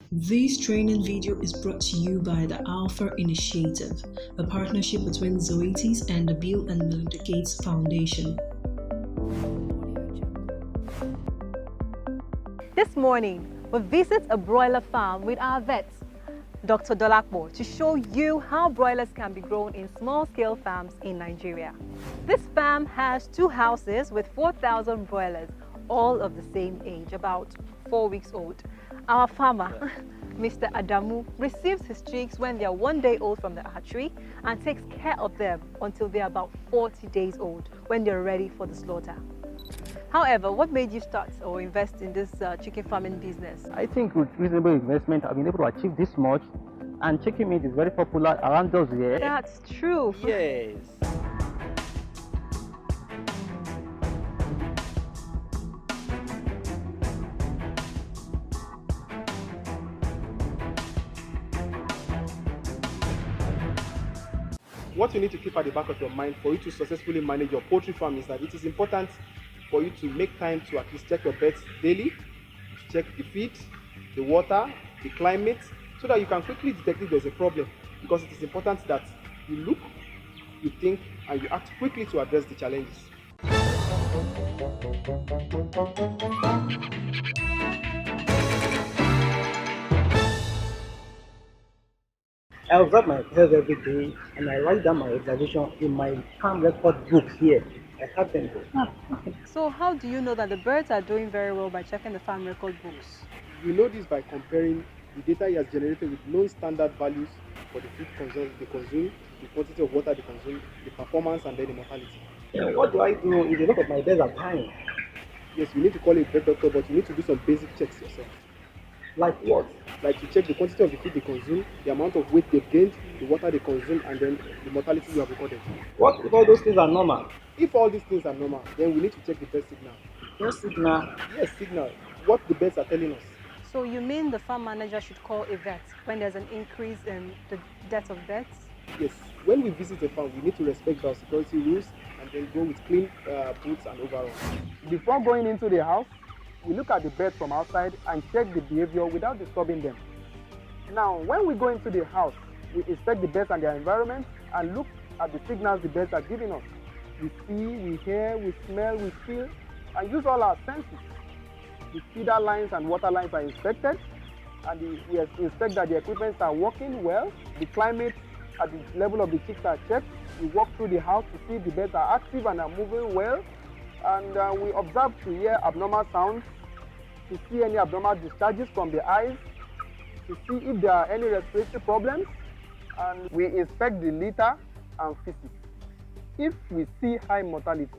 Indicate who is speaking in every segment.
Speaker 1: This training video is brought to you by the Alpha Initiative, a partnership between Zoetis and the Bill and Melinda Gates Foundation.
Speaker 2: This morning, we visit a broiler farm with our vet, Dr. Dolakbo, to show you how broilers can be grown in small-scale farms in Nigeria. This farm has 2 houses with 4,000 broilers, all of the same age, about 4 weeks old. Our farmer, Mr. Adamu, receives his chicks when they are 1 day old from the hatchery and takes care of them until they are about 40 days old, when they are ready for the slaughter. However, what made you start or invest in this chicken farming business?
Speaker 3: I think with reasonable investment, I've been able to achieve this much, and chicken meat is very popular around us here.
Speaker 2: That's true.
Speaker 3: Yes.
Speaker 4: What you need to keep at the back of your mind for you to successfully manage your poultry farm is that it is important for you to make time to at least check your birds daily, to check the feed, the water, the climate, so that you can quickly detect if there's a problem. Because it is important that you look, you think, and you act quickly to address the challenges.
Speaker 3: I observe my birds every day, and I write down my observation in my farm record book here. I have them there.
Speaker 2: So how do you know that the birds are doing very well by checking the farm record books?
Speaker 4: We know this by comparing the data he has generated with known standard values for the feed they consume, the quantity of water they consume, the performance, and then the mortality.
Speaker 3: Yeah, what do I do if a lot of my birds are dying?
Speaker 4: Yes, you need to call a vet doctor, but you need to do some basic checks yourself.
Speaker 3: Like what?
Speaker 4: Like to check the quantity of the feed they consume, the amount of weight they've gained, the water they consume, and then the mortality you have recorded.
Speaker 3: What if all those things are normal?
Speaker 4: If all these things are normal, then we need to check the bird signal.
Speaker 3: No signal?
Speaker 4: Yes, signal. What the birds are telling us.
Speaker 2: So you mean the farm manager should call a vet when there's an increase in the death of birds?
Speaker 4: Yes, when we visit a farm, we need to respect biosecurity rules and then go with clean boots and overalls. Before going into the house, we look at the birds from outside and check the behavior without disturbing them. Now, when we go into the house, we inspect the birds and their environment and look at the signals the birds are giving us. We see, we hear, we smell, we feel, and use all our senses. The feeder lines and water lines are inspected, and we inspect that the equipment are working well. The climate at the level of the chicks are checked. We walk through the house to see if the birds are active and are moving well. And we observe to hear abnormal sounds, to see any abnormal discharges from the eyes, to see if there are any respiratory problems, and we inspect the litter and feces. If we see high mortality,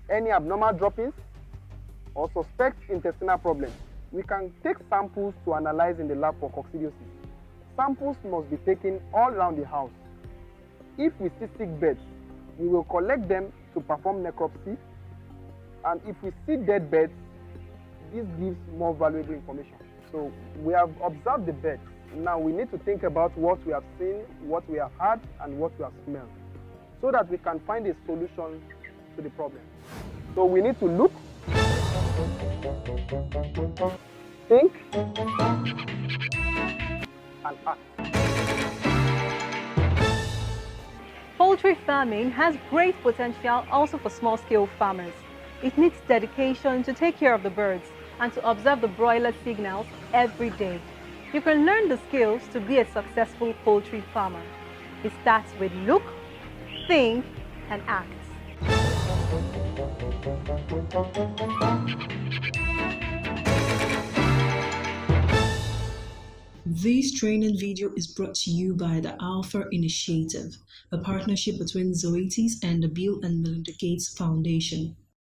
Speaker 4: any abnormal droppings, or suspect intestinal problems, we can take samples to analyze in the lab for coccidiosis. Samples must be taken all around the house. If we see sick birds, we will collect them to perform necropsy, and if we see dead birds, this gives more valuable information. So we have observed the birds. Now we need to think about what we have seen, what we have heard, and what we have smelled, so that we can find a solution to the problem. So we need to look, think, and act.
Speaker 2: Poultry farming has great potential also for small-scale farmers. It needs dedication to take care of the birds and to observe the broiler signals every day. You can learn the skills to be a successful poultry farmer. It starts with look, think, and act.
Speaker 1: This training video is brought to you by the Alpha Initiative, a partnership between Zoetis and the Bill and Melinda Gates Foundation.